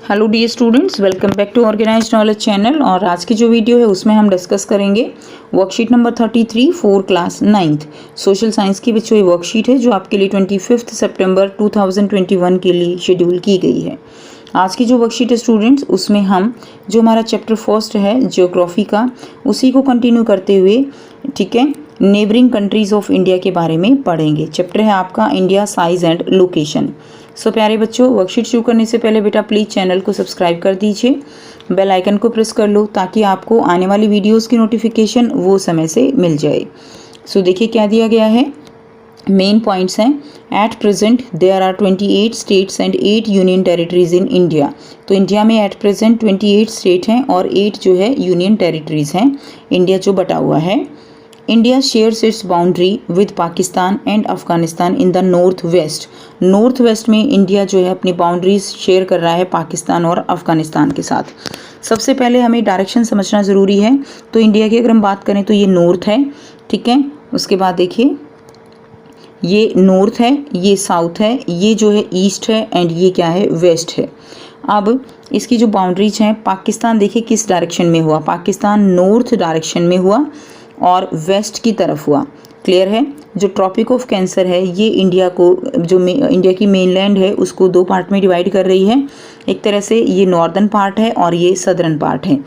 Hello dear students, welcome back to organised knowledge channel. और आज की जो वीडियो है उसमें हम डिस्कस करेंगे worksheet number 33 for class 9th social science की बच्चों ये वर्कशीट है जो आपके लिए 25 सितंबर 2021 के लिए शेड्यूल की गई है। आज की जो वर्कशीट है स्टूडेंट्स, उसमें हम जो हमारा चैप्टर फर्स्ट है ज्योग्राफी का, उसी को कंटिन्यू करते हुए ठीक है नेबरिंग कंट्रीज़ ऑफ इंडिया के बारे में पढ़ेंगे। चैप्टर है आपका इंडिया साइज एंड लोकेशन। सो प्यारे बच्चों, वर्कशीट शुरू करने से पहले बेटा प्लीज़ चैनल को सब्सक्राइब कर दीजिए, बेल आइकन को प्रेस कर लो ताकि आपको आने वाली वीडियोस की नोटिफिकेशन वो समय से मिल जाए। सो देखिए क्या दिया गया है। मेन पॉइंट्स हैं। At present there are 28 states and 8 union territories in India. तो इंडिया में एट प्रेजेंट 28 स्टेट हैं और 8 जो है यूनियन टेरिटरीज हैं, इंडिया जो बटा हुआ है। India shares it's boundary with Pakistan and Afghanistan in the north west. North west में इंडिया जो है अपनी बाउंड्रीज शेयर कर रहा है पाकिस्तान और अफगानिस्तान के साथ। सबसे पहले हमें डायरेक्शन समझना ज़रूरी है। तो इंडिया की अगर हम बात करें तो ये नॉर्थ है, ठीक है। उसके बाद देखिए ये नॉर्थ है, ये साउथ है, ये जो है ईस्ट है एंड ये क्या है वेस्ट है। अब इसकी जो बाउंड्रीज हैं, पाकिस्तान देखिए किस डायरेक्शन में हुआ, पाकिस्तान नॉर्थ डायरेक्शन में हुआ और वेस्ट की तरफ हुआ। क्लियर है। जो ट्रॉपिक ऑफ कैंसर है ये इंडिया को, जो इंडिया की मेनलैंड है उसको दो पार्ट में डिवाइड कर रही है। एक तरह से ये नॉर्दर्न पार्ट है और ये सदर्न पार्ट है।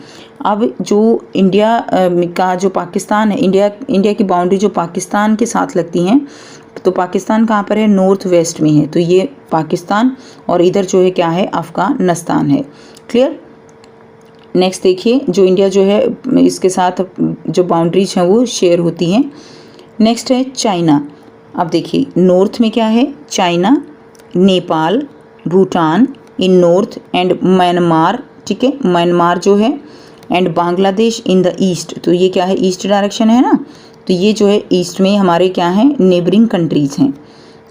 अब जो इंडिया का जो पाकिस्तान है, इंडिया की बाउंड्री जो पाकिस्तान के साथ लगती हैं, तो पाकिस्तान कहाँ पर है, नॉर्थ वेस्ट में है। तो ये पाकिस्तान और इधर जो है क्या है, अफगानिस्तान है। क्लियर। नेक्स्ट देखिए जो इंडिया जो है इसके साथ जो बाउंड्रीज हैं वो शेयर होती हैं। नेक्स्ट है चाइना। अब देखिए नॉर्थ में क्या है, China, Nepal, Bhutan in north and Myanmar, ठीक है, म्यांमार जो है, and Bangladesh in the east. तो ये क्या है, ईस्ट डायरेक्शन है ना, तो ये जो है ईस्ट में हमारे क्या है, नेबरिंग कंट्रीज हैं।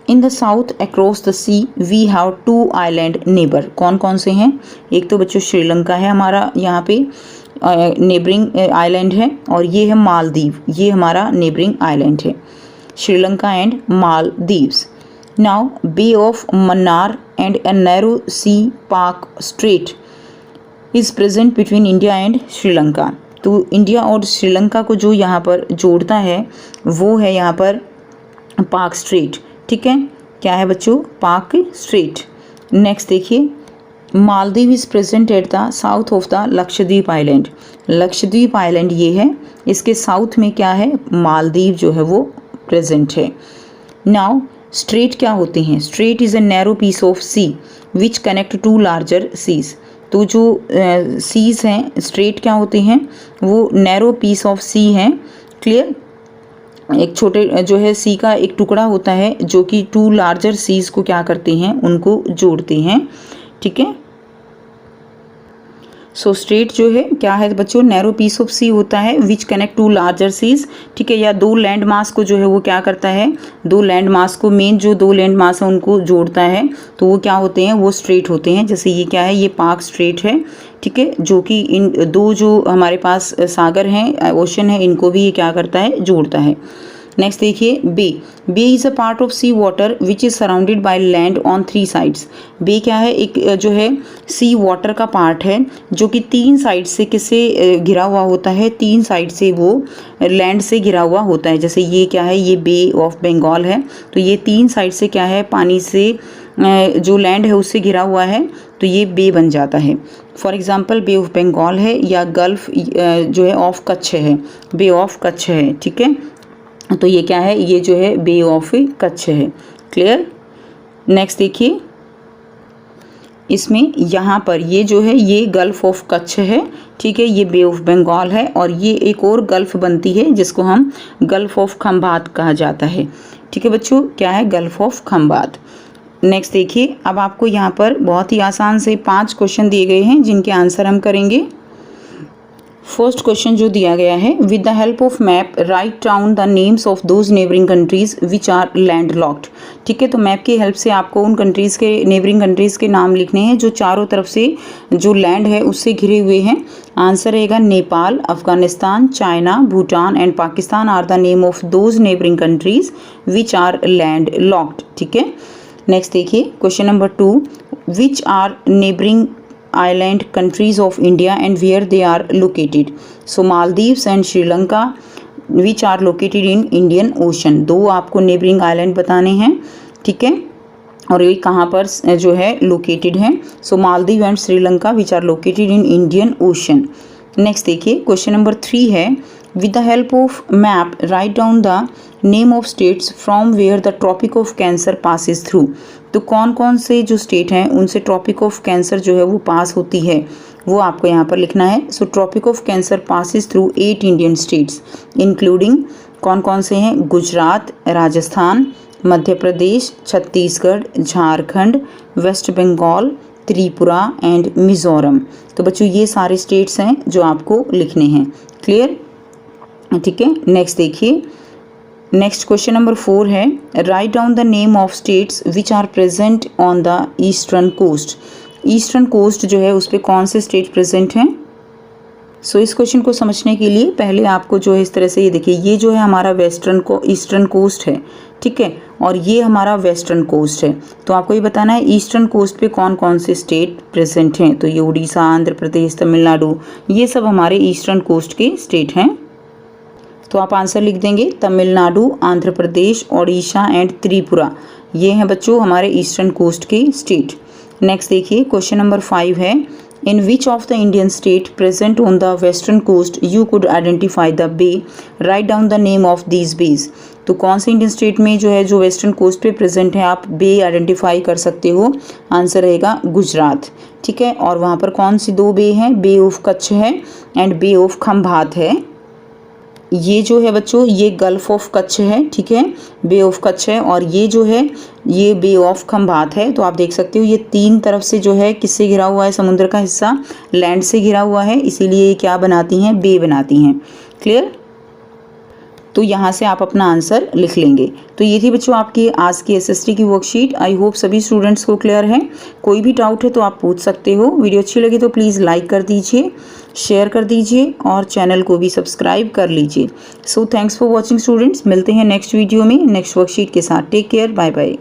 In the south across the sea we have 2 island neighbour. कौन कौन से हैं, एक तो बच्चों श्रीलंका है हमारा यहाँ पे नेबरिंग आइलैंड है, और ये है मालदीव, ये हमारा नेबरिंग आइलैंड है, Sri Lanka and Maldives. Now bay of Mannar and a narrow sea Palk strait is present between India and Sri Lanka. तो इंडिया और श्रीलंका को जो यहाँ पर जोड़ता है वो है यहाँ पर पार्क स्ट्रेट, ठीक है। क्या है बच्चों, पार्क स्ट्रेट। नेक्स्ट देखिए Maldives is present at the south of the Lakshadweep island. Lakshadweep island ये है, इसके साउथ में क्या है, मालदीव जो है वो प्रेजेंट है। नाउ स्ट्रेट क्या होते हैं, strait is a narrow piece of sea which connect to larger seas. तो जो सीज हैं, स्ट्रेट क्या होते हैं, वो नैरो पीस ऑफ सी हैं। क्लियर। एक छोटे जो है सी का एक टुकड़ा होता है जो कि 2 लार्जर सीज को क्या करते हैं, उनको जोड़ते हैं, ठीक है। सो स्ट्रेट जो है क्या है बच्चों, नैरो पीस ऑफ सी होता है विच कनेक्ट 2 लार्जर सीज, ठीक है, या 2 लैंड मास को जो है वो क्या करता है, 2 लैंड मास को, मेन जो 2 लैंड मास है उनको जोड़ता है, तो वो क्या होते हैं, वो स्ट्रेट होते हैं। जैसे ये क्या है, ये पार्क स्ट्रेट है, ठीक है, जो कि इन दो जो हमारे पास सागर हैं, ओशन है, इनको भी ये क्या करता है, जोड़ता है। नेक्स्ट देखिए bay is a part of sea water which is surrounded by land on 3 sides. Bay क्या है, एक जो है सी वाटर का पार्ट है जो कि 3 साइड से किससे घिरा हुआ होता है, 3 साइड से वो लैंड से घिरा हुआ होता है। जैसे ये क्या है, ये बे ऑफ बंगाल है, तो ये 3 साइड से क्या है, पानी से जो लैंड है उससे घिरा हुआ है, तो ये बे बन जाता है। For example bay of Bengal है, या गल्फ जो है ऑफ कच्छ है, बे ऑफ कच्छ है, ठीक है। तो ये क्या है, ये जो है बे ऑफ कच्छ है। क्लियर। नेक्स्ट देखिए इसमें यहाँ पर ये जो है ये गल्फ ऑफ कच्छ है, ठीक है, ये बे ऑफ बंगाल है, और ये एक और गल्फ बनती है जिसको हम गल्फ ऑफ खंबात कहा जाता है, ठीक है बच्चों, क्या है, गल्फ ऑफ खंबात। नेक्स्ट देखिए अब आपको यहाँ पर बहुत ही आसान से 5 क्वेश्चन दिए गए हैं जिनके आंसर हम करेंगे। फर्स्ट क्वेश्चन जो दिया गया है, with the help of map write down the names of those neighbouring countries which are landlocked. ठीक है, तो मैप की हेल्प से आपको उन कंट्रीज़ के, नेबरिंग कंट्रीज़ के नाम लिखने हैं जो चारों तरफ से जो लैंड है उससे घिरे हुए हैं। आंसर रहेगा Nepal, Afghanistan, China, Bhutan and Pakistan are the name of those neighbouring countries which are landlocked. ठीक है, नेक्स्ट देखिए question number 2, which are neighbouring island countries of India and where they are located. So Maldives and Sri Lanka which are located in Indian Ocean. दो आपको neighbouring island बताने हैं, ठीक है, और ये कहाँ पर जो है लोकेटेड हैं. So Maldives and Sri Lanka which are located in Indian Ocean. Next देखिए क्वेश्चन नंबर 3 है with the help of map write down the name of states from where the tropic of cancer passes through. तो कौन कौन से जो state हैं उनसे tropic of cancer जो है वो पास होती है वो आपको यहाँ पर लिखना है. So tropic of cancer passes through 8 Indian states including कौन कौन से हैं, गुजरात, राजस्थान, मध्य प्रदेश, छत्तीसगढ़, झारखंड, वेस्ट बंगाल, त्रिपुरा एंड मिज़ोरम. तो बच्चों ये सारे स्टेट्स हैं जो आपको लिखने हैं. क्लियर, ठीक है. नेक्स्ट देखिए नेक्स्ट क्वेश्चन नंबर 4 है write down the name of states which are present on the eastern coast. Eastern coast जो है उस पर कौन से स्टेट प्रेजेंट हैं. सो इस क्वेश्चन को समझने के लिए पहले आपको जो है इस तरह से ये देखिए, ये जो है हमारा वेस्टर्न को ईस्टर्न कोस्ट है, ठीक है, और ये हमारा वेस्टर्न कोस्ट है. तो आपको ये बताना है ईस्टर्न कोस्ट पे कौन कौन से स्टेट प्रेजेंट हैं. तो ये उड़ीसा, आंध्र प्रदेश, तमिलनाडु, ये सब हमारे ईस्टर्न कोस्ट के स्टेट हैं. तो आप आंसर लिख देंगे तमिलनाडु, आंध्र प्रदेश, उड़ीसा एंड त्रिपुरा. ये हैं बच्चों हमारे ईस्टर्न कोस्ट के स्टेट. नेक्स्ट देखिए क्वेश्चन नंबर 5 है in which of the Indian state present on the western coast you could identify the bay write down the name of these bays. तो कौन से इंडियन स्टेट में जो है जो वेस्टर्न कोस्ट पे प्रेजेंट है आप बे आइडेंटिफाई कर सकते हो. आंसर रहेगा गुजरात, ठीक है. और वहाँ पर कौन सी 2 बे हैं, बे ऑफ कच्छ है एंड बे ऑफ खंभात है. ये जो है बच्चों ये गल्फ ऑफ कच्छ है, ठीक है, बे ऑफ कच्छ है, और ये जो है ये बे ऑफ खंभात है. तो आप देख सकते हो ये 3 तरफ से जो है किससे घिरा हुआ है, समुद्र का हिस्सा लैंड से घिरा हुआ है, इसीलिए ये क्या बनाती हैं, बे बनाती हैं. क्लियर. तो यहाँ से आप अपना आंसर लिख लेंगे. तो ये थी बच्चों आपकी आज की SST की वर्कशीट. आई होप सभी स्टूडेंट्स को क्लियर है. कोई भी डाउट है तो आप पूछ सकते हो. वीडियो अच्छी लगी तो प्लीज़ लाइक कर दीजिए, शेयर कर दीजिए और चैनल को भी सब्सक्राइब कर लीजिए. So thanks for watching students. मिलते हैं नेक्स्ट वीडियो में नेक्स्ट वर्कशीट के साथ. Take care, bye bye.